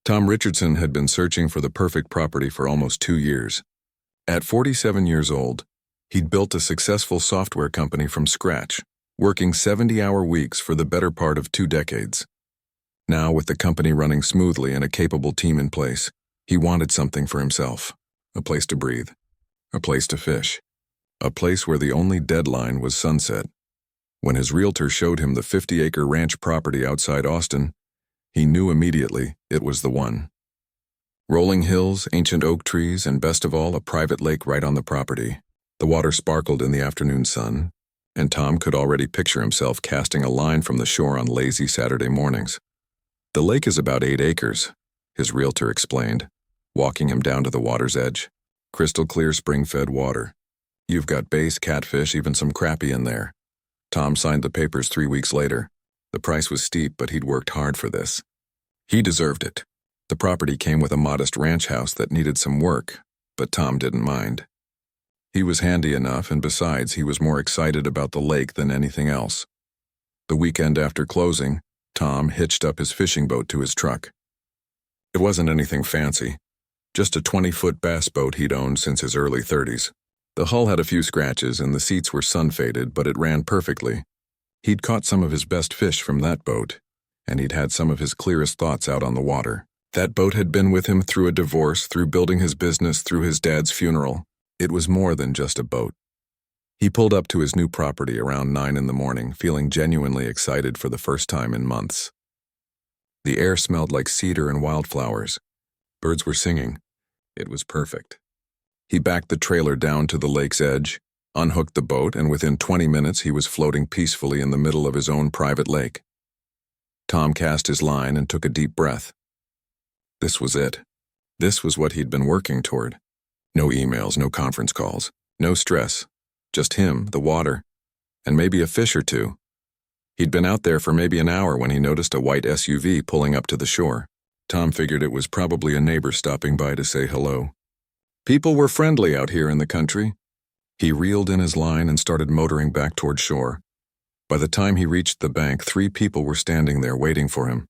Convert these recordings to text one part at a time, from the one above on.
Tom Richardson had been searching for the perfect property for almost 2 years. At 47 years old, he'd built a successful software company from scratch, working 70-hour weeks for the better part of 2 decades. Now, with the company running smoothly and a capable team in place, he wanted something for himself. A place to breathe. A place to fish. A place where the only deadline was sunset. When his realtor showed him the 50-acre ranch property outside Austin, he knew immediately it was the one. Rolling hills, ancient oak trees, and best of all, a private lake right on the property. The water sparkled in the afternoon sun, and Tom could already picture himself casting a line from the shore on lazy Saturday mornings. The lake is about 8 acres, his realtor explained, walking him down to the water's edge. Crystal clear spring-fed water. You've got bass, catfish, even some crappie in there. Tom signed the papers 3 weeks later. The price was steep, but he'd worked hard for this. He deserved it. The property came with a modest ranch house that needed some work, but Tom didn't mind. He was handy enough, and besides, he was more excited about the lake than anything else. The weekend after closing, Tom hitched up his fishing boat to his truck. It wasn't anything fancy, just a 20-foot bass boat he'd owned since his early 30s. The hull had a few scratches and the seats were sun-faded, but it ran perfectly. He'd caught some of his best fish from that boat, and he'd had some of his clearest thoughts out on the water. That boat had been with him through a divorce, through building his business, through his dad's funeral. It was more than just a boat. He pulled up to his new property around 9 in the morning, feeling genuinely excited for the first time in months. The air smelled like cedar and wildflowers. Birds were singing. It was perfect. He backed the trailer down to the lake's edge, unhooked the boat, and within 20 minutes he was floating peacefully in the middle of his own private lake. Tom cast his line and took a deep breath. This was it. This was what he'd been working toward. No emails, no conference calls, no stress. Just him, the water, and maybe a fish or two. He'd been out there for maybe an hour when he noticed a white SUV pulling up to the shore. Tom figured it was probably a neighbor stopping by to say hello. People were friendly out here in the country. He reeled in his line and started motoring back toward shore. By the time he reached the bank, 3 people were standing there waiting for him.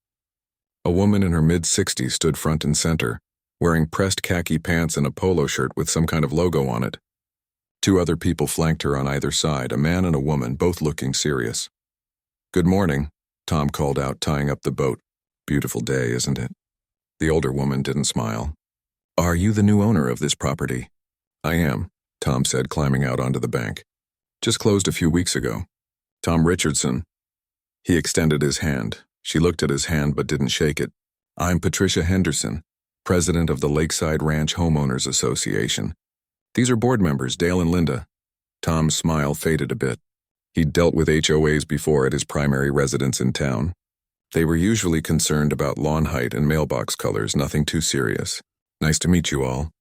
A woman in her mid-60s stood front and center, wearing pressed khaki pants and a polo shirt with some kind of logo on it. 2 other people flanked her on either side, a man and a woman, both looking serious. "Good morning," Tom called out, tying up the boat. "Beautiful day, isn't it?" The older woman didn't smile. "Are you the new owner of this property?" "I am," Tom said, climbing out onto the bank. "Just closed a few weeks ago." "Tom Richardson." He extended his hand. She looked at his hand but didn't shake it. "I'm Patricia Henderson, president of the Lakeside Ranch Homeowners Association. These are board members, Dale and Linda." Tom's smile faded a bit. He'd dealt with HOAs before at his primary residence in town. They were usually concerned about lawn height and mailbox colors, nothing too serious. "Nice to meet you all.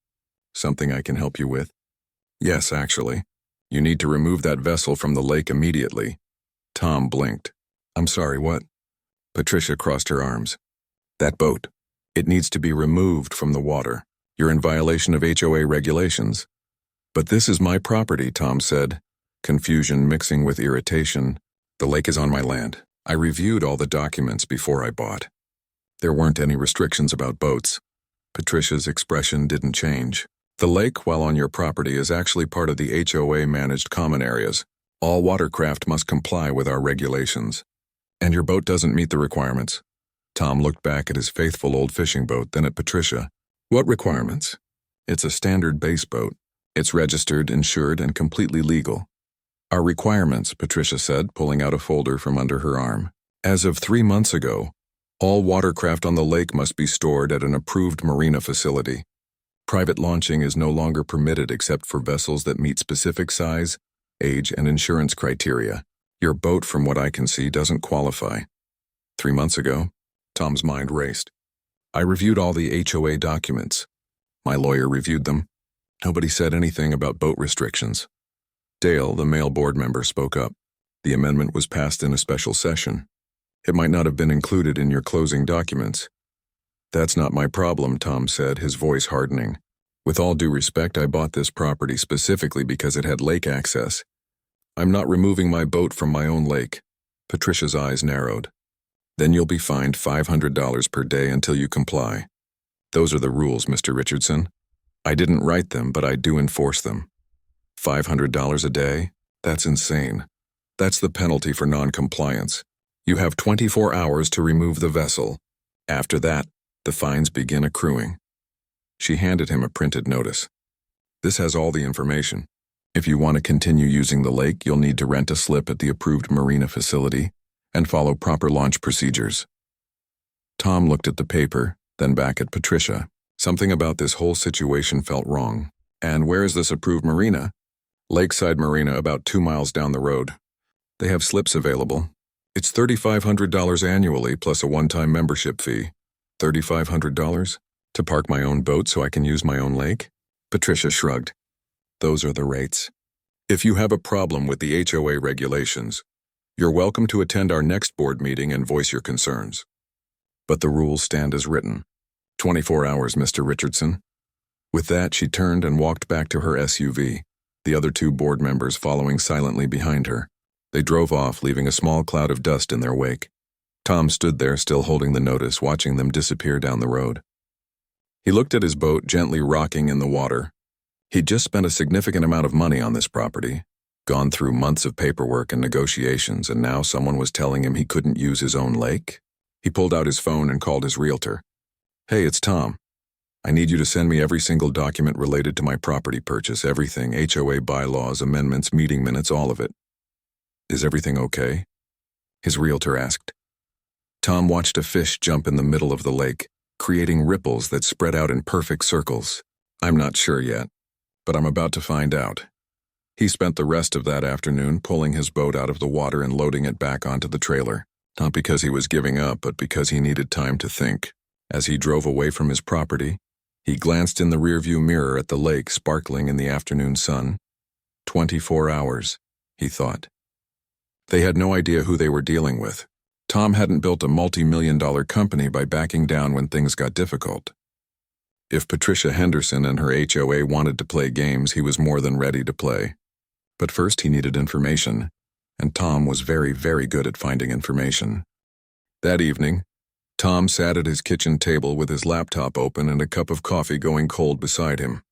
Something I can help you with?" "Yes, actually. You need to remove that vessel from the lake immediately." Tom blinked. "I'm sorry, what?" Patricia crossed her arms. "That boat. It needs to be removed from the water. You're in violation of HOA regulations." "But this is my property," Tom said, confusion mixing with irritation. "The lake is on my land. I reviewed all the documents before I bought. There weren't any restrictions about boats." Patricia's expression didn't change. "The lake, while on your property, is actually part of the HOA-managed common areas. All watercraft must comply with our regulations. And your boat doesn't meet the requirements." Tom looked back at his faithful old fishing boat, then at Patricia. "What requirements?" "It's a standard base boat. It's registered, insured, and completely legal." "Our requirements," Patricia said, pulling out a folder from under her arm. "As of 3 months ago, all watercraft on the lake must be stored at an approved marina facility. Private launching is no longer permitted except for vessels that meet specific size, age, and insurance criteria. Your boat, from what I can see, doesn't qualify." 3 months ago, Tom's mind raced. "I reviewed all the HOA documents. My lawyer reviewed them. Nobody said anything about boat restrictions." Dale, the male board member, spoke up. "The amendment was passed in a special session. It might not have been included in your closing documents." "That's not my problem," Tom said, his voice hardening. "With all due respect, I bought this property specifically because it had lake access. I'm not removing my boat from my own lake." Patricia's eyes narrowed. "Then you'll be fined $500 per day until you comply." Those are the rules, Mr. Richardson. I didn't write them, but I do enforce them. $500 a day? That's insane. That's the penalty for non-compliance. You have 24 hours to remove the vessel. After that, the fines begin accruing. She handed him a printed notice. This has all the information. If you want to continue using the lake, you'll need to rent a slip at the approved marina facility and follow proper launch procedures. Tom looked at the paper, then back at Patricia. Something about this whole situation felt wrong. And where is this approved marina? Lakeside Marina, about 2 miles down the road. They have slips available. It's $3,500 annually plus a one-time membership fee. $3,500? To park my own boat so I can use my own lake? Patricia shrugged. Those are the rates. If you have a problem with the HOA regulations, you're welcome to attend our next board meeting and voice your concerns. But the rules stand as written. 24 hours, Mr. Richardson. With that, she turned and walked back to her SUV, the other 2 board members following silently behind her. They drove off, leaving a small cloud of dust in their wake. Tom stood there, still holding the notice, watching them disappear down the road. He looked at his boat gently rocking in the water. He'd just spent a significant amount of money on this property, gone through months of paperwork and negotiations, and now someone was telling him he couldn't use his own lake? He pulled out his phone and called his realtor. Hey, it's Tom. I need you to send me every single document related to my property purchase, everything, HOA bylaws, amendments, meeting minutes, all of it. Is everything okay? His realtor asked. Tom watched a fish jump in the middle of the lake, creating ripples that spread out in perfect circles. I'm not sure yet, but I'm about to find out. He spent the rest of that afternoon pulling his boat out of the water and loading it back onto the trailer, not because he was giving up, but because he needed time to think. As he drove away from his property, he glanced in the rearview mirror at the lake sparkling in the afternoon sun. 24 hours, he thought. They had no idea who they were dealing with. Tom hadn't built a multi-million-dollar company by backing down when things got difficult. If Patricia Henderson and her HOA wanted to play games, he was more than ready to play. But first he needed information, and Tom was very, very good at finding information. That evening, Tom sat at his kitchen table with his laptop open and a cup of coffee going cold beside him.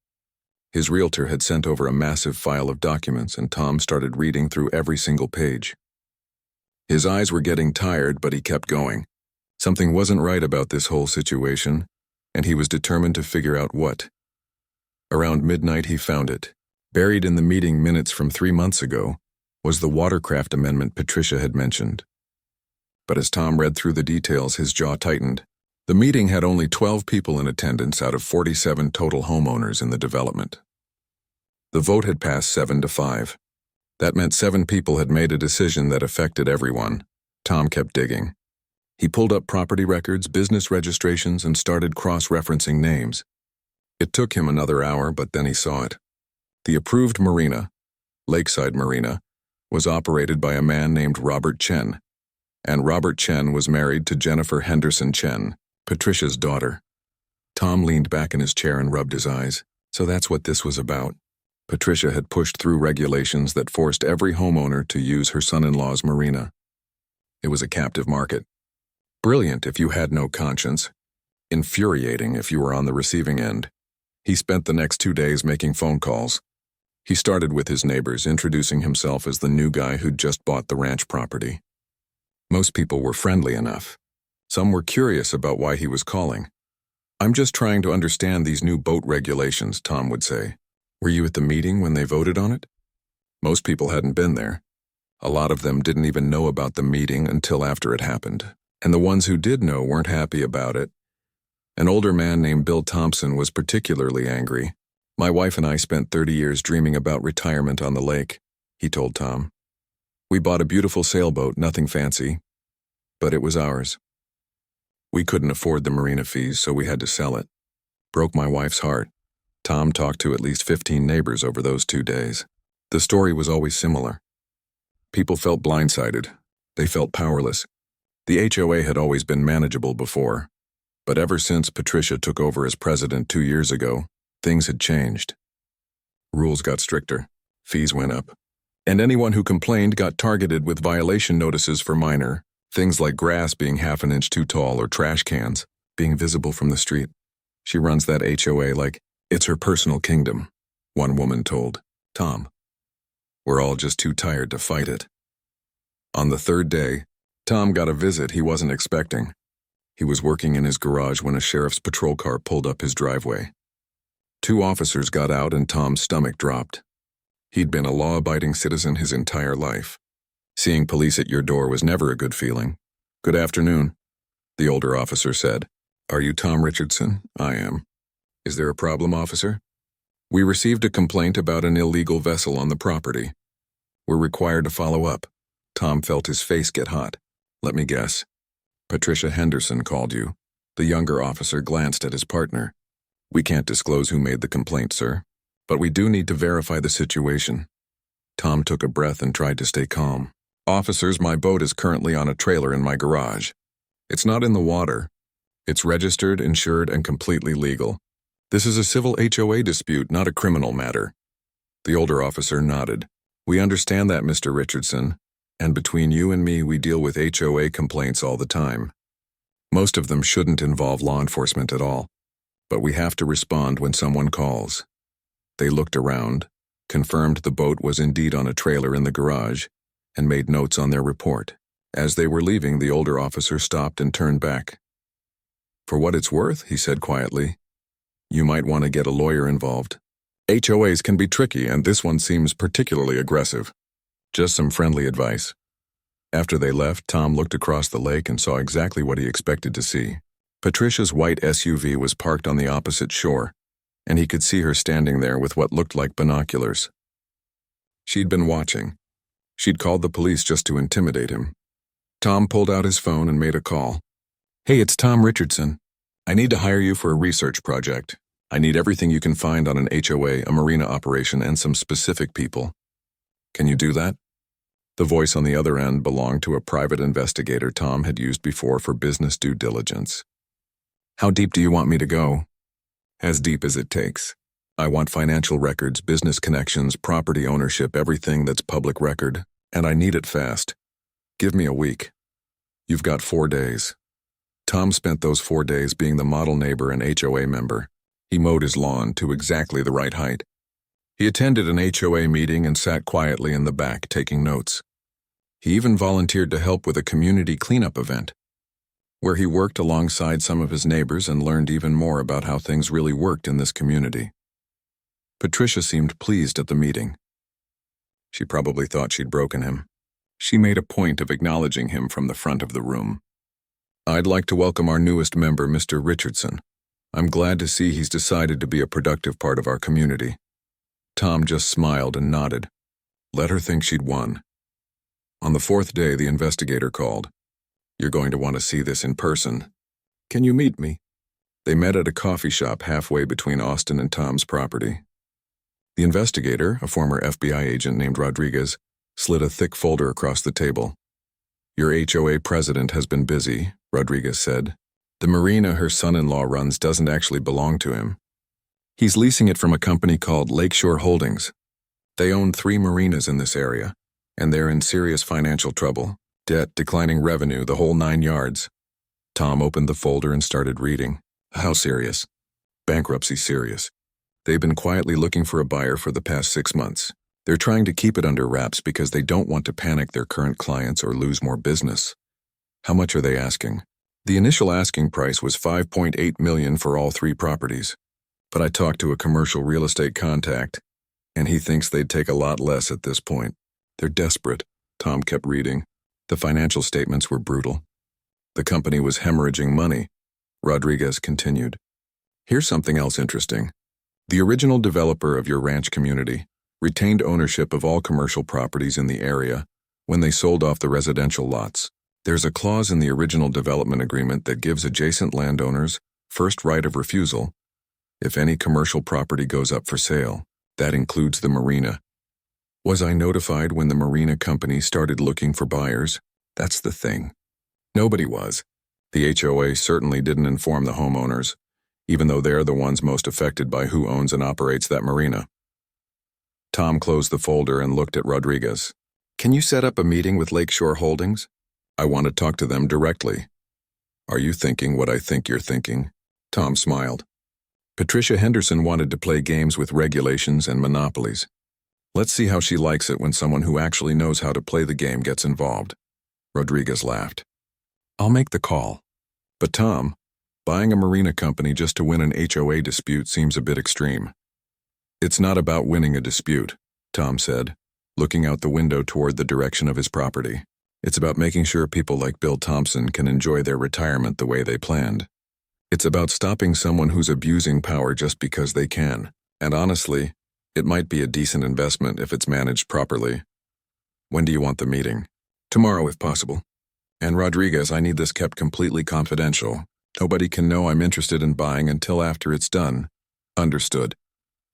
His realtor had sent over a massive file of documents, and Tom started reading through every single page. His eyes were getting tired, but he kept going. Something wasn't right about this whole situation, and he was determined to figure out what. Around midnight he found it. Buried in the meeting minutes from 3 months ago was the watercraft amendment Patricia had mentioned. But as Tom read through the details, his jaw tightened. The meeting had only 12 people in attendance out of 47 total homeowners in the development. The vote had passed 7-5. That meant 7 people had made a decision that affected everyone. Tom kept digging. He pulled up property records, business registrations, and started cross-referencing names. It took him another hour, but then he saw it. The approved marina, Lakeside Marina, was operated by a man named Robert Chen, and Robert Chen was married to Jennifer Henderson Chen, Patricia's daughter. Tom leaned back in his chair and rubbed his eyes. So that's what this was about. Patricia had pushed through regulations that forced every homeowner to use her son-in-law's marina. It was a captive market. Brilliant if you had no conscience. Infuriating if you were on the receiving end. He spent the next 2 days making phone calls. He started with his neighbors, introducing himself as the new guy who'd just bought the ranch property. Most people were friendly enough. Some were curious about why he was calling. I'm just trying to understand these new boat regulations, Tom would say. Were you at the meeting when they voted on it? Most people hadn't been there. A lot of them didn't even know about the meeting until after it happened. And the ones who did know weren't happy about it. An older man named Bill Thompson was particularly angry. My wife and I spent 30 years dreaming about retirement on the lake, he told Tom. We bought a beautiful sailboat, nothing fancy, but it was ours. We couldn't afford the marina fees, so we had to sell it. Broke my wife's heart. Tom talked to at least 15 neighbors over those 2 days. The story was always similar. People felt blindsided. They felt powerless. The HOA had always been manageable before, but ever since Patricia took over as president 2 years ago, things had changed. Rules got stricter. Fees went up. And anyone who complained got targeted with violation notices for minor, things like grass being half an inch too tall or trash cans being visible from the street. She runs that HOA like it's her personal kingdom, one woman told Tom. We're all just too tired to fight it. On the third day, Tom got a visit he wasn't expecting. He was working in his garage when a sheriff's patrol car pulled up his driveway. 2 officers got out and Tom's stomach dropped. He'd been a law-abiding citizen his entire life. Seeing police at your door was never a good feeling. Good afternoon, the older officer said. Are you Tom Richardson? I am. Is there a problem, officer? We received a complaint about an illegal vessel on the property. We're required to follow up. Tom felt his face get hot. Let me guess. Patricia Henderson called you. The younger officer glanced at his partner. We can't disclose who made the complaint, sir, but we do need to verify the situation. Tom took a breath and tried to stay calm. Officers, my boat is currently on a trailer in my garage. It's not in the water. It's registered, insured, and completely legal. This is a civil HOA dispute, not a criminal matter. The older officer nodded. We understand that, Mr. Richardson, and between you and me, we deal with HOA complaints all the time. Most of them shouldn't involve law enforcement at all, but we have to respond when someone calls. They looked around, confirmed the boat was indeed on a trailer in the garage, and made notes on their report. As they were leaving, the older officer stopped and turned back. For what it's worth, he said quietly, you might want to get a lawyer involved. HOAs can be tricky, and this one seems particularly aggressive. Just some friendly advice. After they left, Tom looked across the lake and saw exactly what he expected to see. Patricia's white SUV was parked on the opposite shore, and he could see her standing there with what looked like binoculars. She'd been watching. She'd called the police just to intimidate him. Tom pulled out his phone and made a call. Hey, it's Tom Richardson. I need to hire you for a research project. I need everything you can find on an HOA, a marina operation, and some specific people. Can you do that? The voice on the other end belonged to a private investigator Tom had used before for business due diligence. How deep do you want me to go? As deep as it takes. I want financial records, business connections, property ownership, everything that's public record, and I need it fast. Give me a week. You've got 4 days. Tom spent those 4 days being the model neighbor and HOA member. He mowed his lawn to exactly the right height. He attended an HOA meeting and sat quietly in the back taking notes. He even volunteered to help with a community cleanup event, where he worked alongside some of his neighbors and learned even more about how things really worked in this community. Patricia seemed pleased at the meeting. She probably thought she'd broken him. She made a point of acknowledging him from the front of the room. I'd like to welcome our newest member, Mr. Richardson. I'm glad to see he's decided to be a productive part of our community. Tom just smiled and nodded. Let her think she'd won. On the 4th day, the investigator called. You're going to want to see this in person. Can you meet me? They met at a coffee shop halfway between Austin and Tom's property. The investigator, a former FBI agent named Rodriguez, slid a thick folder across the table. Your HOA president has been busy, Rodriguez said. The marina her son-in-law runs doesn't actually belong to him. He's leasing it from a company called Lakeshore Holdings. They own 3 marinas in this area, and they're in serious financial trouble. Debt, declining revenue, the whole 9 yards. Tom opened the folder and started reading. How serious? Bankruptcy serious. They've been quietly looking for a buyer for the past 6 months. They're trying to keep it under wraps because they don't want to panic their current clients or lose more business. How much are they asking? The initial asking price was $5.8 million for all 3 properties. But I talked to a commercial real estate contact, and he thinks they'd take a lot less at this point. They're desperate. Tom kept reading. The financial statements were brutal. The company was hemorrhaging money. Rodriguez continued. Here's something else interesting. The original developer of your ranch community retained ownership of all commercial properties in the area when they sold off the residential lots. There's a clause in the original development agreement that gives adjacent landowners first right of refusal if any commercial property goes up for sale. That includes the marina. Was I notified when the marina company started looking for buyers? That's the thing. Nobody was. The HOA certainly didn't inform the homeowners, even though they're the ones most affected by who owns and operates that marina. Tom closed the folder and looked at Rodriguez. Can you set up a meeting with Lakeshore Holdings? I want to talk to them directly. Are you thinking what I think you're thinking? Tom smiled. Patricia Henderson wanted to play games with regulations and monopolies. Let's see how she likes it when someone who actually knows how to play the game gets involved. Rodriguez laughed. I'll make the call. But Tom, buying a marina company just to win an HOA dispute seems a bit extreme. It's not about winning a dispute, Tom said, looking out the window toward the direction of his property. It's about making sure people like Bill Thompson can enjoy their retirement the way they planned. It's about stopping someone who's abusing power just because they can. And honestly, it might be a decent investment if it's managed properly. When do you want the meeting? Tomorrow, if possible. And Rodriguez, I need this kept completely confidential. Nobody can know I'm interested in buying until after it's done. Understood.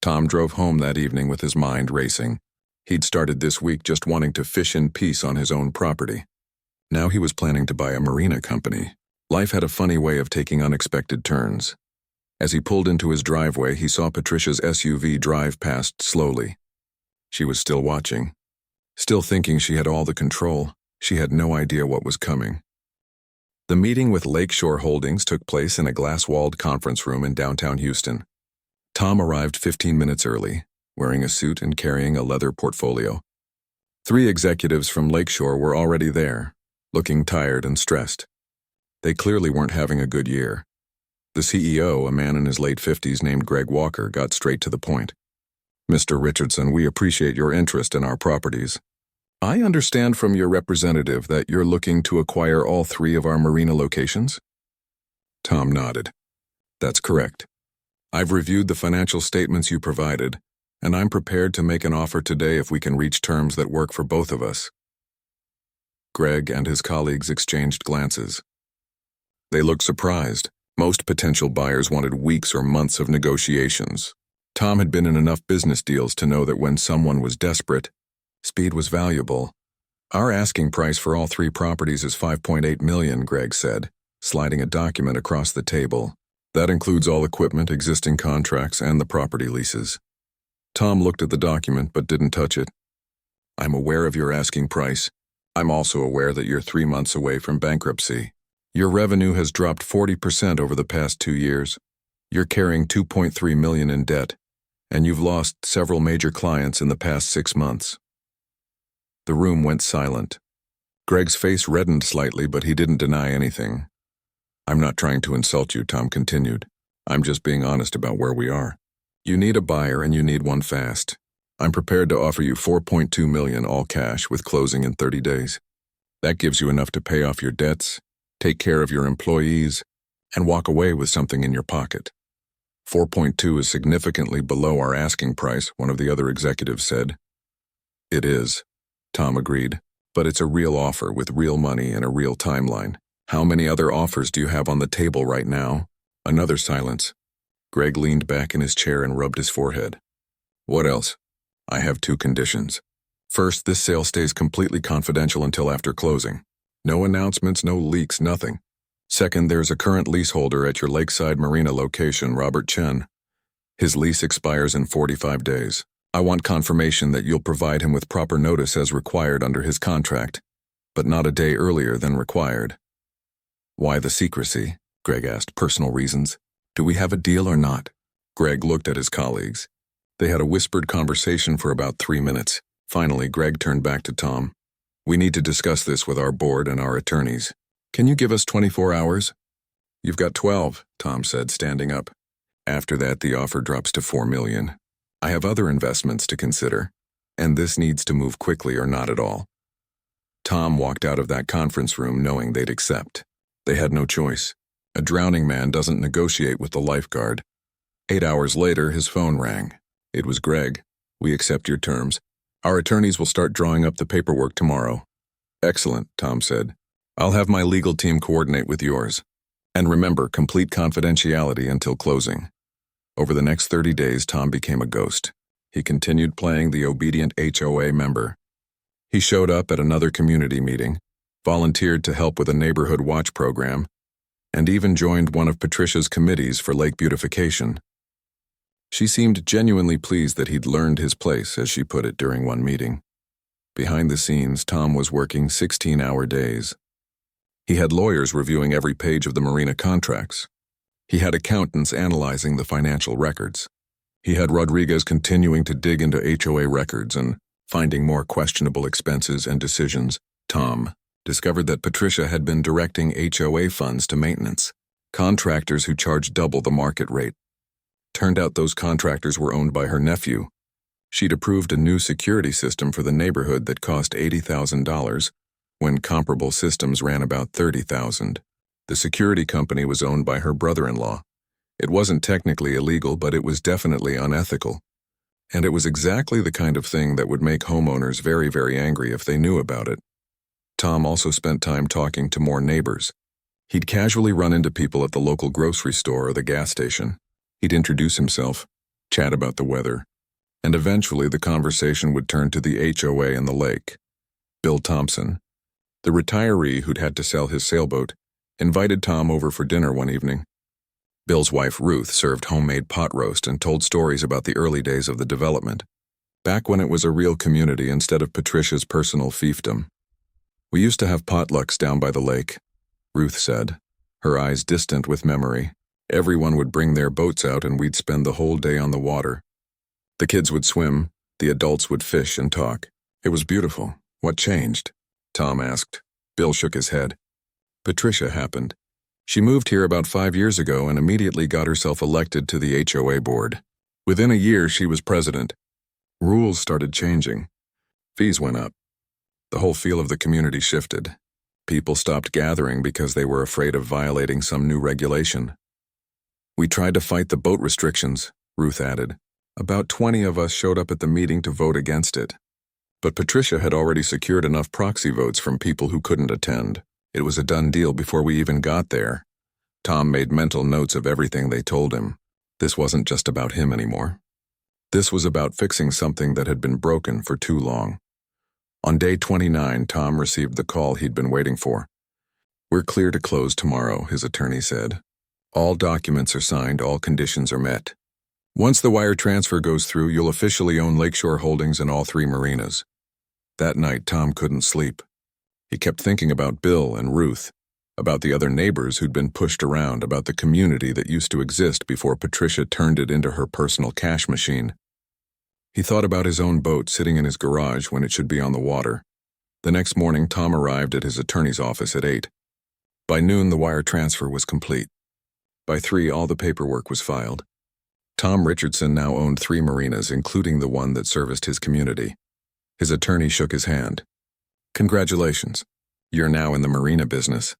Tom drove home that evening with his mind racing. He'd started this week just wanting to fish in peace on his own property. Now he was planning to buy a marina company. Life had a funny way of taking unexpected turns. As he pulled into his driveway, he saw Patricia's SUV drive past slowly. She was still watching. Still thinking she had all the control, she had no idea what was coming. The meeting with Lakeshore Holdings took place in a glass-walled conference room in downtown Houston. Tom arrived 15 minutes early, wearing a suit and carrying a leather portfolio. 3 executives from Lakeshore were already there, looking tired and stressed. They clearly weren't having a good year. The CEO, a man in his late 50s named Greg Walker, got straight to the point. Mr. Richardson, we appreciate your interest in our properties. I understand from your representative that you're looking to acquire all 3 of our marina locations? Tom nodded. That's correct. I've reviewed the financial statements you provided, and I'm prepared to make an offer today if we can reach terms that work for both of us. Greg and his colleagues exchanged glances. They looked surprised. Most potential buyers wanted weeks or months of negotiations. Tom had been in enough business deals to know that when someone was desperate, speed was valuable. Our asking price for all 3 properties is $5.8 million, Greg said, sliding a document across the table. That includes all equipment, existing contracts, and the property leases. Tom looked at the document but didn't touch it. I'm aware of your asking price. I'm also aware that you're 3 months away from bankruptcy. Your revenue has dropped 40% over the past 2 years. You're carrying $2.3 million in debt, and you've lost several major clients in the past 6 months. The room went silent. Greg's face reddened slightly, but he didn't deny anything. I'm not trying to insult you, Tom continued. I'm just being honest about where we are. You need a buyer and you need one fast. I'm prepared to offer you $4.2 million all cash with closing in 30 days. That gives you enough to pay off your debts, take care of your employees, and walk away with something in your pocket. 4.2 is significantly below our asking price, one of the other executives said. It is, Tom agreed, but it's a real offer with real money and a real timeline. How many other offers do you have on the table right now? Another silence. Greg leaned back in his chair and rubbed his forehead. What else? I have 2 conditions. First, this sale stays completely confidential until after closing. No announcements, no leaks, nothing. Second, there's a current leaseholder at your lakeside marina location, Robert Chen. His lease expires in 45 days. I want confirmation that you'll provide him with proper notice as required under his contract, but not a day earlier than required. Why the secrecy? Greg asked. Personal reasons. Do we have a deal or not? Greg looked at his colleagues. They had a whispered conversation for about 3 minutes. Finally, Greg turned back to Tom. We need to discuss this with our board and our attorneys. Can you give us 24 hours? You've got 12, Tom said, standing up. After that, the offer drops to $4 million. I have other investments to consider, and this needs to move quickly or not at all. Tom walked out of that conference room knowing they'd accept. They had no choice. A drowning man doesn't negotiate with the lifeguard. 8 hours later, his phone rang. It was Greg. We accept your terms. Our attorneys will start drawing up the paperwork tomorrow. Excellent, Tom said. I'll have my legal team coordinate with yours. And remember, complete confidentiality until closing. Over the next 30 days, Tom became a ghost. He continued playing the obedient HOA member. He showed up at another community meeting, volunteered to help with a neighborhood watch program, and even joined one of Patricia's committees for lake beautification. She seemed genuinely pleased that he'd learned his place, as she put it during one meeting. Behind the scenes, Tom was working 16-hour days. He had lawyers reviewing every page of the marina contracts. He had accountants analyzing the financial records. He had Rodriguez continuing to dig into HOA records and finding more questionable expenses and decisions. Tom discovered that Patricia had been directing HOA funds to maintenance, contractors who charged double the market rate. Turned out those contractors were owned by her nephew. She'd approved a new security system for the neighborhood that cost $80,000 when comparable systems ran about $30,000. The security company was owned by her brother-in-law. It wasn't technically illegal, but it was definitely unethical. And it was exactly the kind of thing that would make homeowners very, very angry if they knew about it. Tom also spent time talking to more neighbors. He'd casually run into people at the local grocery store or the gas station. He'd introduce himself, chat about the weather, and eventually the conversation would turn to the HOA and the lake. Bill Thompson, the retiree who'd had to sell his sailboat, invited Tom over for dinner one evening. Bill's wife Ruth served homemade pot roast and told stories about the early days of the development, back when it was a real community instead of Patricia's personal fiefdom. "We used to have potlucks down by the lake," Ruth said, her eyes distant with memory. "Everyone would bring their boats out and we'd spend the whole day on the water. The kids would swim, the adults would fish and talk. It was beautiful. What changed?" Tom asked. Bill shook his head. "Patricia happened. She moved here about 5 years ago and immediately got herself elected to the HOA board. Within a year, she was president. Rules started changing. Fees went up. The whole feel of the community shifted. People stopped gathering because they were afraid of violating some new regulation. We tried to fight the boat restrictions," Ruth added. "About 20 of us showed up at the meeting to vote against it. But Patricia had already secured enough proxy votes from people who couldn't attend. It was a done deal before we even got there." Tom made mental notes of everything they told him. This wasn't just about him anymore. This was about fixing something that had been broken for too long. On day 29, Tom received the call he'd been waiting for. "We're clear to close tomorrow," his attorney said. "All documents are signed, all conditions are met. Once the wire transfer goes through, you'll officially own Lakeshore Holdings and all 3 marinas." That night, Tom couldn't sleep. He kept thinking about Bill and Ruth, about the other neighbors who'd been pushed around, about the community that used to exist before Patricia turned it into her personal cash machine. He thought about his own boat sitting in his garage when it should be on the water. The next morning, Tom arrived at his attorney's office at 8. By noon, the wire transfer was complete. By 3, all the paperwork was filed. Tom Richardson now owned 3 marinas, including the one that serviced his community. His attorney shook his hand. "Congratulations. You're now in the marina business."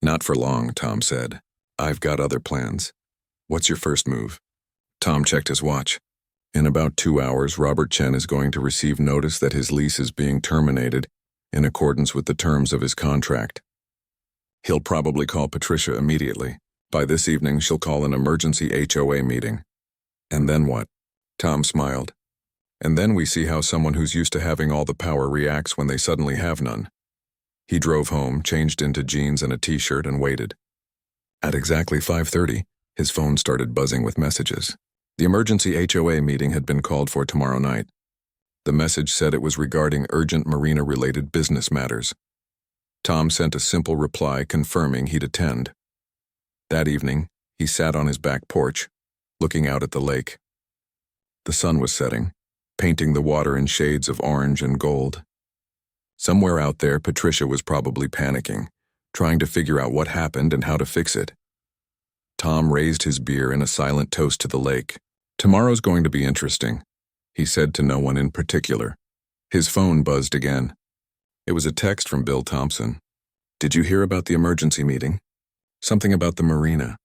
"Not for long," Tom said. "I've got other plans." "What's your first move?" Tom checked his watch. "In about 2 hours, Robert Chen is going to receive notice that his lease is being terminated in accordance with the terms of his contract. He'll probably call Patricia immediately. By this evening, she'll call an emergency HOA meeting." "And then what?" Tom smiled. "And then we see how someone who's used to having all the power reacts when they suddenly have none." He drove home, changed into jeans and a t-shirt, and waited. At exactly 5:30, his phone started buzzing with messages. The emergency HOA meeting had been called for tomorrow night. The message said it was regarding urgent marina-related business matters. Tom sent a simple reply confirming he'd attend. That evening, he sat on his back porch, looking out at the lake. The sun was setting, painting the water in shades of orange and gold. Somewhere out there, Patricia was probably panicking, trying to figure out what happened and how to fix it. Tom raised his beer in a silent toast to the lake. "Tomorrow's going to be interesting," he said to no one in particular. His phone buzzed again. It was a text from Bill Thompson. "Did you hear about the emergency meeting? Something about the marina.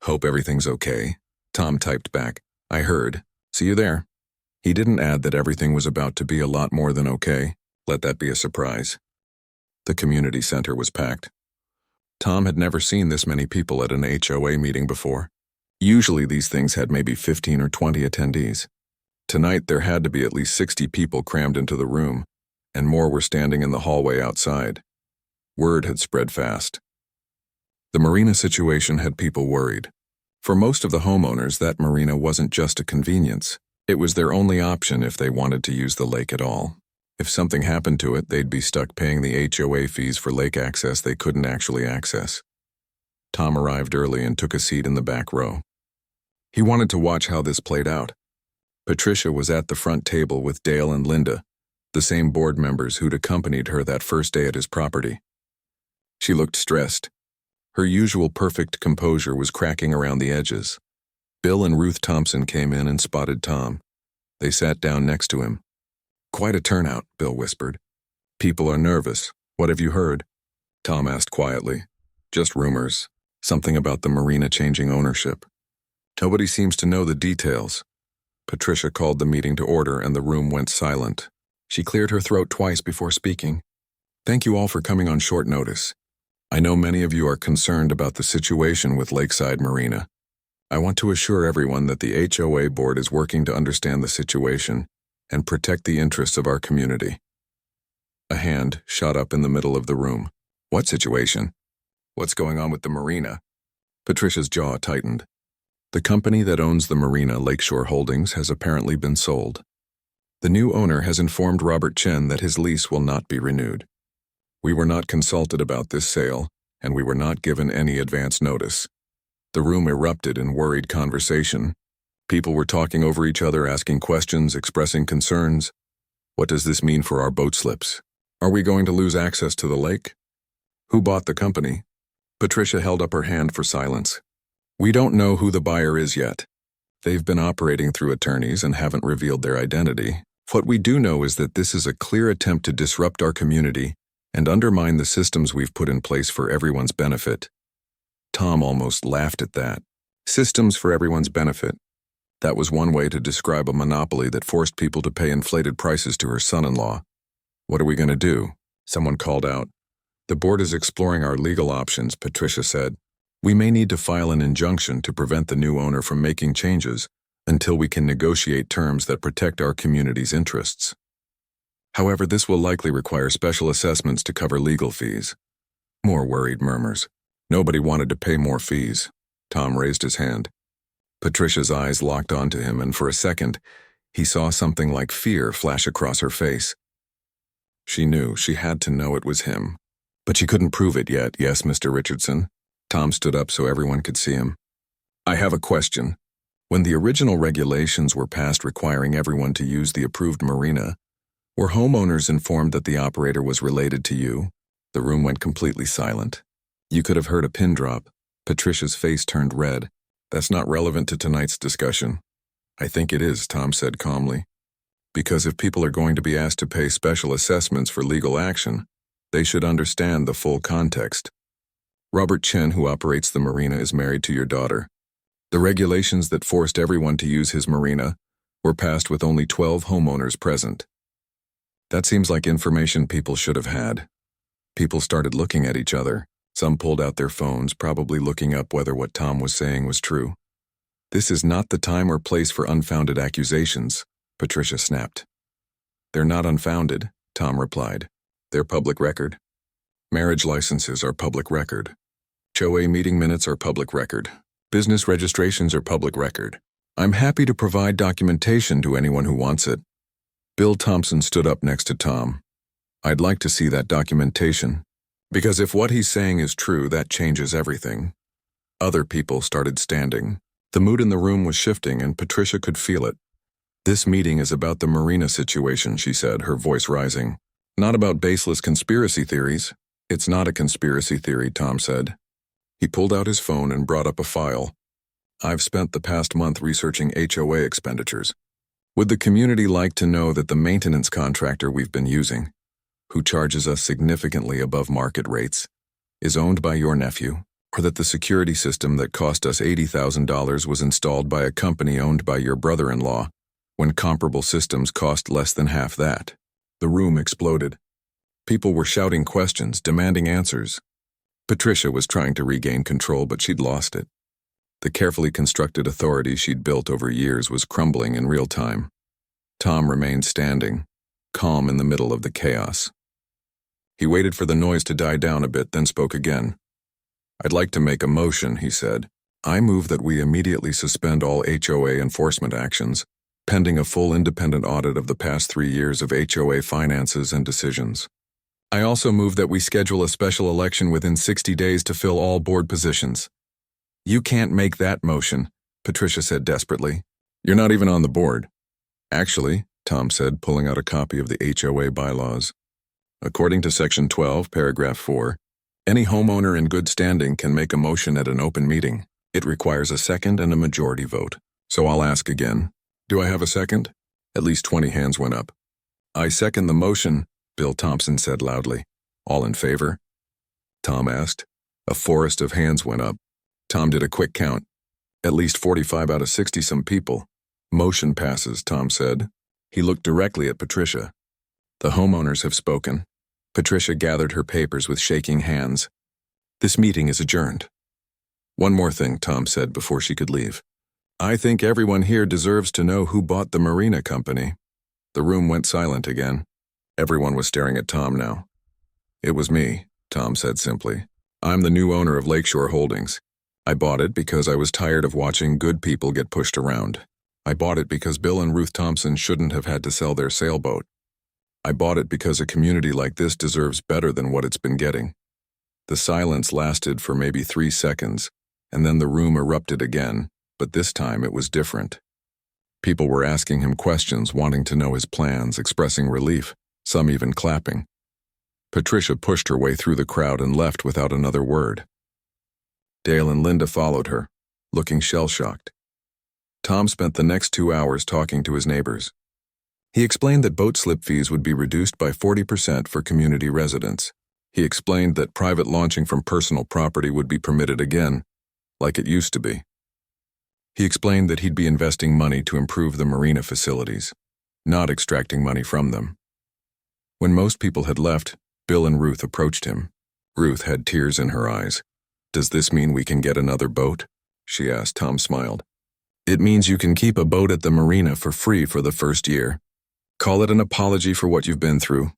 Hope everything's okay." Tom typed back, "I heard. See you there." He didn't add that everything was about to be a lot more than okay. Let that be a surprise. The community center was packed. Tom had never seen this many people at an HOA meeting before. Usually these things had maybe 15 or 20 attendees. Tonight there had to be at least 60 people crammed into the room, and more were standing in the hallway outside. Word had spread fast. The marina situation had people worried. For most of the homeowners, that marina wasn't just a convenience. It was their only option if they wanted to use the lake at all. If something happened to it, they'd be stuck paying the HOA fees for lake access they couldn't actually access. Tom arrived early and took a seat in the back row. He wanted to watch how this played out. Patricia was at the front table with Dale and Linda, the same board members who'd accompanied her that first day at his property. She looked stressed. Her usual perfect composure was cracking around the edges. Bill and Ruth Thompson came in and spotted Tom. They sat down next to him. "Quite a turnout," Bill whispered. "People are nervous. What have you heard?" Tom asked quietly. "Just rumors. Something about the marina changing ownership. Nobody seems to know the details." Patricia called the meeting to order and the room went silent. She cleared her throat twice before speaking. "Thank you all for coming on short notice. I know many of you are concerned about the situation with Lakeside Marina. I want to assure everyone that the HOA board is working to understand the situation and protect the interests of our community." A hand shot up in the middle of the room. "What situation? What's going on with the marina?" Patricia's jaw tightened. The company that owns the marina, Lakeshore Holdings, has apparently been sold. The new owner has informed Robert Chen that his lease will not be renewed. We were not consulted about this sale, and we were not given any advance notice. The room erupted in worried conversation. People were talking over each other, asking questions, expressing concerns. What does this mean for our boat slips? Are we going to lose access to the lake? Who bought the company? Patricia held up her hand for silence. "We don't know who the buyer is yet. They've been operating through attorneys and haven't revealed their identity. What we do know is that this is a clear attempt to disrupt our community and undermine the systems we've put in place for everyone's benefit." Tom almost laughed at that. Systems for everyone's benefit. That was one way to describe a monopoly that forced people to pay inflated prices to her son-in-law. "What are we going to do?" Someone called out. "The board is exploring our legal options," Patricia said. "We may need to file an injunction to prevent the new owner from making changes until we can negotiate terms that protect our community's interests. However, this will likely require special assessments to cover legal fees." More worried murmurs. Nobody wanted to pay more fees. Tom raised his hand. Patricia's eyes locked onto him, and for a second, he saw something like fear flash across her face. She knew, she had to know it was him. But she couldn't prove it yet. "Yes, Mr. Richardson." Tom stood up so everyone could see him. "I have a question. When the original regulations were passed requiring everyone to use the approved marina, were homeowners informed that the operator was related to you?" The room went completely silent. You could have heard a pin drop. Patricia's face turned red. "That's not relevant to tonight's discussion." "I think it is," Tom said calmly. "Because if people are going to be asked to pay special assessments for legal action, they should understand the full context. Robert Chen, who operates the marina, is married to your daughter. The regulations that forced everyone to use his marina were passed with only 12 homeowners present. That seems like information people should have had." People started looking at each other. Some pulled out their phones, probably looking up whether what Tom was saying was true. "This is not the time or place for unfounded accusations," Patricia snapped. "They're not unfounded," Tom replied. "They're public record. Marriage licenses are public record. HOA meeting minutes are public record. Business registrations are public record. I'm happy to provide documentation to anyone who wants it." Bill Thompson stood up next to Tom. "I'd like to see that documentation. Because if what he's saying is true, that changes everything." Other people started standing. The mood in the room was shifting, and Patricia could feel it. "This meeting is about the marina situation," she said, her voice rising. "Not about baseless conspiracy theories." "It's not a conspiracy theory," Tom said. He pulled out his phone and brought up a file. "I've spent the past month researching HOA expenditures. Would the community like to know that the maintenance contractor we've been using, who charges us significantly above market rates, is owned by your nephew, or that the security system that cost us $80,000 was installed by a company owned by your brother-in-law, when comparable systems cost less than half that?" The room exploded. People were shouting questions, demanding answers. Patricia was trying to regain control, but she'd lost it. The carefully constructed authority she'd built over years was crumbling in real time. Tom remained standing, calm in the middle of the chaos. He waited for the noise to die down a bit, then spoke again. "I'd like to make a motion," he said. "I move that we immediately suspend all HOA enforcement actions, pending a full independent audit of the past 3 years of HOA finances and decisions." I also move that we schedule a special election within 60 days to fill all board positions. You can't make that motion, Patricia said desperately. You're not even on the board. Actually, Tom said, pulling out a copy of the HOA bylaws. According to Section 12, Paragraph 4, any homeowner in good standing can make a motion at an open meeting. It requires a second and a majority vote. So I'll ask again. Do I have a second? At least 20 hands went up. I second the motion, Bill Thompson said loudly. All in favor? Tom asked. A forest of hands went up. Tom did a quick count. At least 45 out of 60-some people. Motion passes, Tom said. He looked directly at Patricia. The homeowners have spoken. Patricia gathered her papers with shaking hands. This meeting is adjourned. One more thing, Tom said before she could leave. I think everyone here deserves to know who bought the marina company. The room went silent again. Everyone was staring at Tom now. It was me, Tom said simply. I'm the new owner of Lakeshore Holdings. I bought it because I was tired of watching good people get pushed around. I bought it because Bill and Ruth Thompson shouldn't have had to sell their sailboat. I bought it because a community like this deserves better than what it's been getting. The silence lasted for maybe 3 seconds, and then the room erupted again, but this time it was different. People were asking him questions, wanting to know his plans, expressing relief, some even clapping. Patricia pushed her way through the crowd and left without another word. Dale and Linda followed her, looking shell-shocked. Tom spent the next 2 hours talking to his neighbors. He explained that boat slip fees would be reduced by 40% for community residents. He explained that private launching from personal property would be permitted again, like it used to be. He explained that he'd be investing money to improve the marina facilities, not extracting money from them. When most people had left, Bill and Ruth approached him. Ruth had tears in her eyes. Does this mean we can get another boat? She asked. Tom smiled. It means you can keep a boat at the marina for free for the first year. Call it an apology for what you've been through.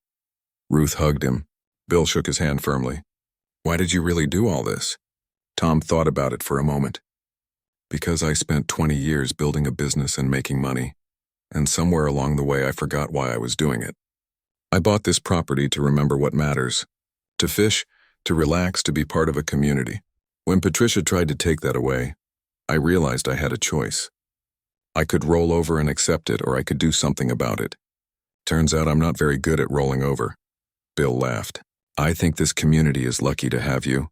Ruth hugged him. Bill shook his hand firmly. Why did you really do all this? Tom thought about it for a moment. Because I spent 20 years building a business and making money, and somewhere along the way I forgot why I was doing it. I bought this property to remember what matters. To fish, to relax, to be part of a community. When Patricia tried to take that away, I realized I had a choice. I could roll over and accept it, or I could do something about it. Turns out I'm not very good at rolling over. Bill laughed. I think this community is lucky to have you.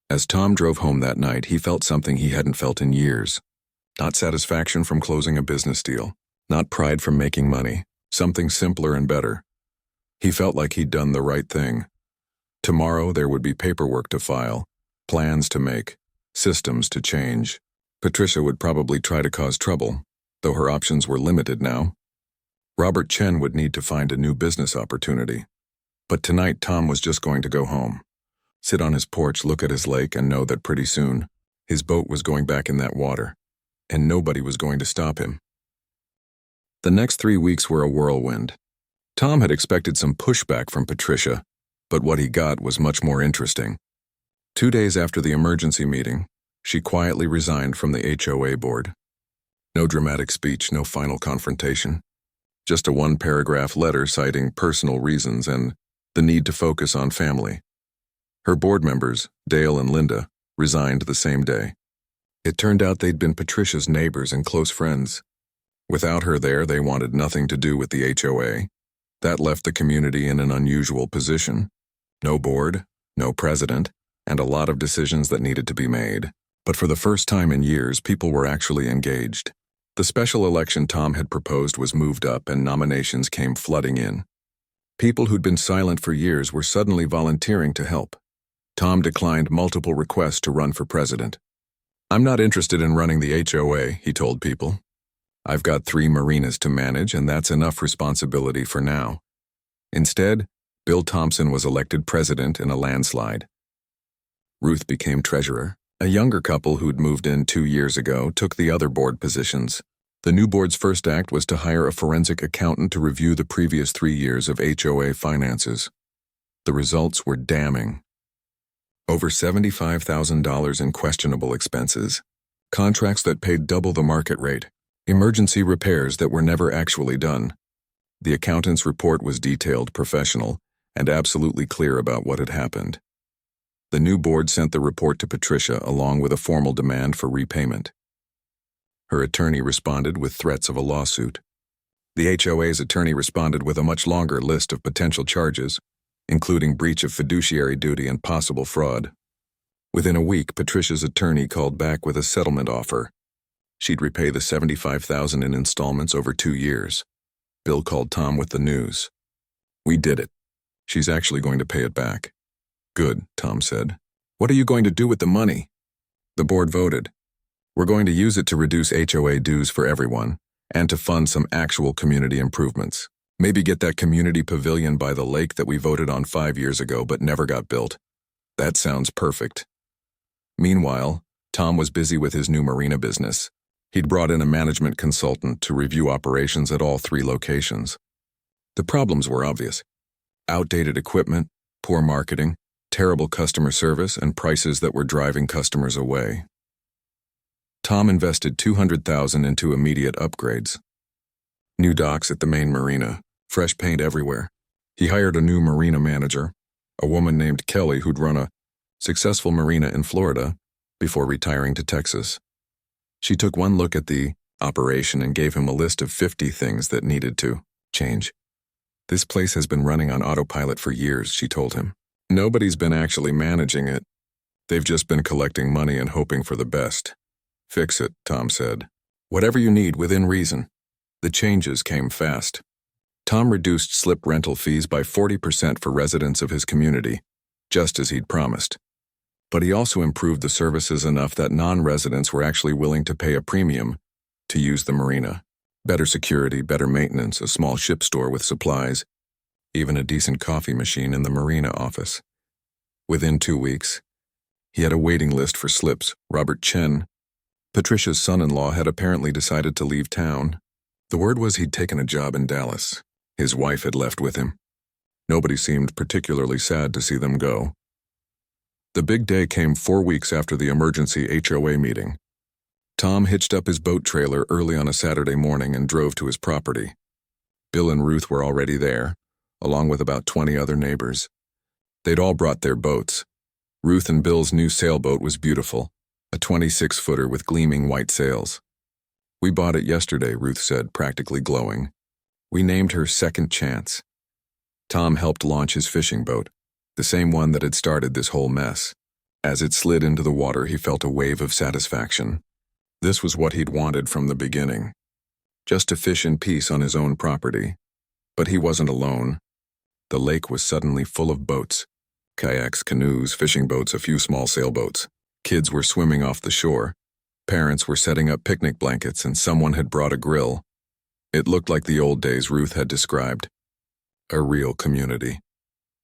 As Tom drove home that night, he felt something he hadn't felt in years. Not satisfaction from closing a business deal, not pride from making money, something simpler and better. He felt like he'd done the right thing. Tomorrow there would be paperwork to file, plans to make, systems to change. Patricia would probably try to cause trouble, though her options were limited now. Robert Chen would need to find a new business opportunity. But tonight Tom was just going to go home. Sit on his porch, look at his lake, and know that pretty soon, his boat was going back in that water, and nobody was going to stop him. The next 3 weeks were a whirlwind. Tom had expected some pushback from Patricia, but what he got was much more interesting. 2 days after the emergency meeting, she quietly resigned from the HOA board. No dramatic speech, no final confrontation. Just a 1-paragraph letter citing personal reasons and the need to focus on family. Her board members, Dale and Linda, resigned the same day. It turned out they'd been Patricia's neighbors and close friends. Without her there, they wanted nothing to do with the HOA. That left the community in an unusual position. No board, no president, and a lot of decisions that needed to be made. But for the first time in years, people were actually engaged. The special election Tom had proposed was moved up and nominations came flooding in. People who'd been silent for years were suddenly volunteering to help. Tom declined multiple requests to run for president. I'm not interested in running the HOA, he told people. I've got 3 marinas to manage, and that's enough responsibility for now. Instead, Bill Thompson was elected president in a landslide. Ruth became treasurer. A younger couple who'd moved in 2 years ago took the other board positions. The new board's first act was to hire a forensic accountant to review the previous 3 years of HOA finances. The results were damning. Over $75,000 in questionable expenses, contracts that paid double the market rate, emergency repairs that were never actually done. The accountant's report was detailed, professional, and absolutely clear about what had happened. The new board sent the report to Patricia along with a formal demand for repayment. Her attorney responded with threats of a lawsuit. The HOA's attorney responded with a much longer list of potential charges, including breach of fiduciary duty and possible fraud. Within a week, Patricia's attorney called back with a settlement offer. She'd repay the $75,000 in installments over 2 years. Bill called Tom with the news. "We did it. She's actually going to pay it back." "Good," Tom said. "What are you going to do with the money?" The board voted. "We're going to use it to reduce HOA dues for everyone and to fund some actual community improvements. Maybe get that community pavilion by the lake that we voted on 5 years ago but never got built." "That sounds perfect." Meanwhile, Tom was busy with his new marina business. He'd brought in a management consultant to review operations at all 3 locations. The problems were obvious: outdated equipment, poor marketing, terrible customer service, and prices that were driving customers away. Tom invested $200,000 into immediate upgrades. New docks at the main marina, fresh paint everywhere. He hired a new marina manager, a woman named Kelly who'd run a successful marina in Florida before retiring to Texas. She took one look at the operation and gave him a list of 50 things that needed to change. "This place has been running on autopilot for years," she told him. "Nobody's been actually managing it. They've just been collecting money and hoping for the best." "Fix it," Tom said. "Whatever you need within reason." The changes came fast. Tom reduced slip rental fees by 40% for residents of his community, just as he'd promised. But he also improved the services enough that non-residents were actually willing to pay a premium to use the marina. Better security, better maintenance, a small ship store with supplies, even a decent coffee machine in the marina office. Within 2 weeks, he had a waiting list for slips. Robert Chen, Patricia's son-in-law, had apparently decided to leave town. The word was he'd taken a job in Dallas. His wife had left with him. Nobody seemed particularly sad to see them go. The big day came 4 weeks after the emergency HOA meeting. Tom hitched up his boat trailer early on a Saturday morning and drove to his property. Bill and Ruth were already there, along with about 20 other neighbors. They'd all brought their boats. Ruth and Bill's new sailboat was beautiful, a 26-footer with gleaming white sails. "We bought it yesterday," Ruth said, practically glowing. "We named her Second Chance." Tom helped launch his fishing boat, the same one that had started this whole mess. As it slid into the water, he felt a wave of satisfaction. This was what he'd wanted from the beginning. Just to fish in peace on his own property. But he wasn't alone. The lake was suddenly full of boats. Kayaks, canoes, fishing boats, a few small sailboats. Kids were swimming off the shore. Parents were setting up picnic blankets, and someone had brought a grill. It looked like the old days Ruth had described. A real community.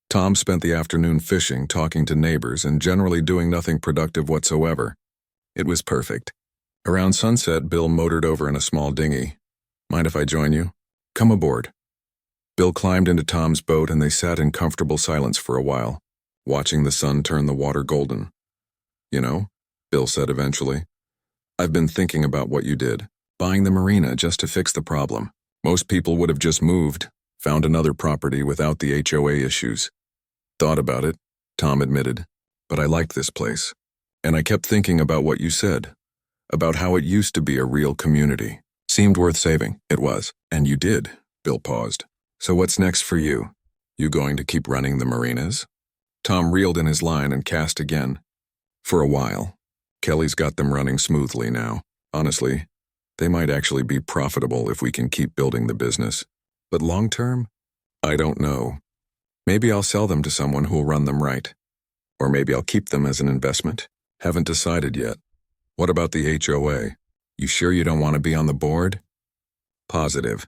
Tom spent the afternoon fishing, talking to neighbors, and generally doing nothing productive whatsoever. It was perfect. Around sunset, Bill motored over in a small dinghy. "Mind if I join you?" "Come aboard." Bill climbed into Tom's boat and they sat in comfortable silence for a while, watching the sun turn the water golden. "You know," Bill said eventually, "I've been thinking about what you did, buying the marina just to fix the problem. Most people would have just moved, found another property without the HOA issues." "Thought about it," Tom admitted, "but I liked this place. And I kept thinking about what you said, about how it used to be a real community. Seemed worth saving." "It was. And you did." Bill paused. "So what's next for you? You going to keep running the marinas?" Tom reeled in his line and cast again. "For a while. Kelly's got them running smoothly now. Honestly, they might actually be profitable if we can keep building the business. But long term? I don't know. Maybe I'll sell them to someone who'll run them right. Or maybe I'll keep them as an investment. Haven't decided yet. What about the HOA? You sure you don't want to be on the board?" "Positive.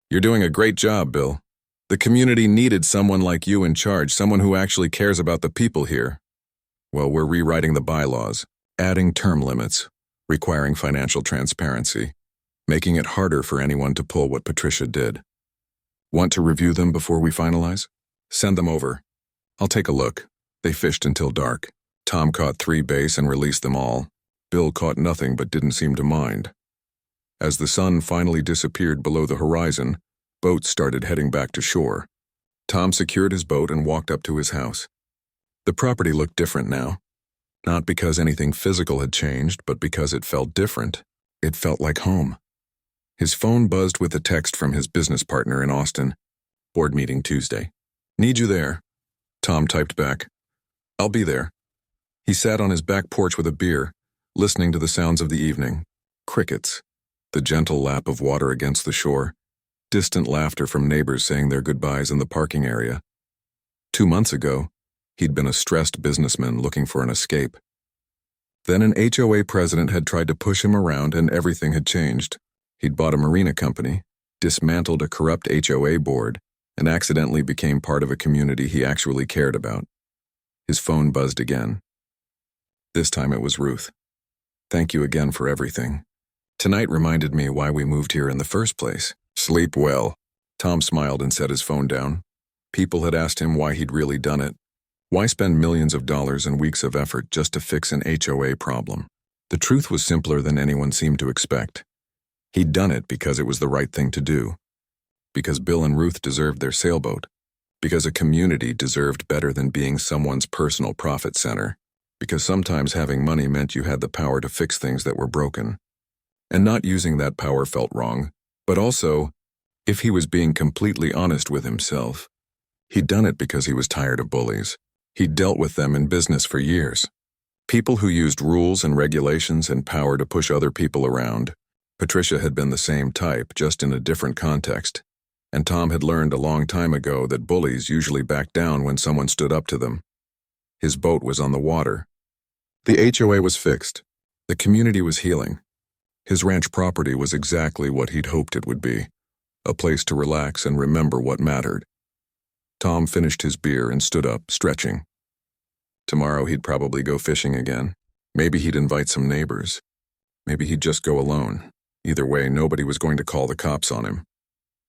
You're doing a great job, Bill. The community needed someone like you in charge, someone who actually cares about the people here. Well, we're rewriting the bylaws, adding term limits, requiring financial transparency, making it harder for anyone to pull what Patricia did. Want to review them before we finalize? Send them over. I'll take a look." They fished until dark. Tom caught 3 bass and released them all. Bill caught nothing but didn't seem to mind. As the sun finally disappeared below the horizon, boats started heading back to shore. Tom secured his boat and walked up to his house. The property looked different now. Not because anything physical had changed, but because it felt different. It felt like home. His phone buzzed with a text from his business partner in Austin. Board meeting Tuesday. Need you there. Tom typed back. I'll be there. He sat on his back porch with a beer, listening to the sounds of the evening. Crickets. The gentle lap of water against the shore. Distant laughter from neighbors saying their goodbyes in the parking area. 2 months ago, he'd been a stressed businessman looking for an escape. Then an HOA president had tried to push him around and everything had changed. He'd bought a marina company, dismantled a corrupt HOA board, and accidentally became part of a community he actually cared about. His phone buzzed again. This time it was Ruth. Thank you again for everything. Tonight reminded me why we moved here in the first place. Sleep well. Tom smiled and set his phone down. People had asked him why he'd really done it. Why spend millions of dollars and weeks of effort just to fix an HOA problem? The truth was simpler than anyone seemed to expect. He'd done it because it was the right thing to do. Because Bill and Ruth deserved their sailboat. Because a community deserved better than being someone's personal profit center. Because sometimes having money meant you had the power to fix things that were broken. And not using that power felt wrong. But also, if he was being completely honest with himself, he'd done it because he was tired of bullies. He'd dealt with them in business for years. People who used rules and regulations and power to push other people around. Patricia had been the same type, just in a different context. And Tom had learned a long time ago that bullies usually backed down when someone stood up to them. His boat was on the water. The HOA was fixed. The community was healing. His ranch property was exactly what he'd hoped it would be. A place to relax and remember what mattered. Tom finished his beer and stood up, stretching. Tomorrow he'd probably go fishing again. Maybe he'd invite some neighbors. Maybe he'd just go alone. Either way, nobody was going to call the cops on him.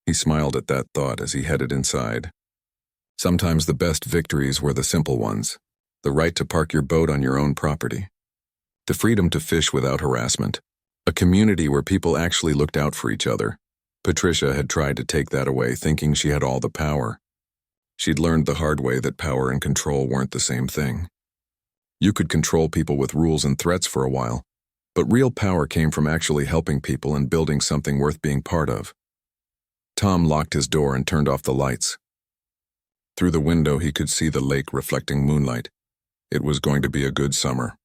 He smiled at that thought as he headed inside. Sometimes the best victories were the simple ones. The right to park your boat on your own property. The freedom to fish without harassment. A community where people actually looked out for each other. Patricia had tried to take that away, thinking she had all the power. She'd learned the hard way that power and control weren't the same thing. You could control people with rules and threats for a while, but real power came from actually helping people and building something worth being part of. Tom locked his door and turned off the lights. Through the window he could see the lake reflecting moonlight. It was going to be a good summer.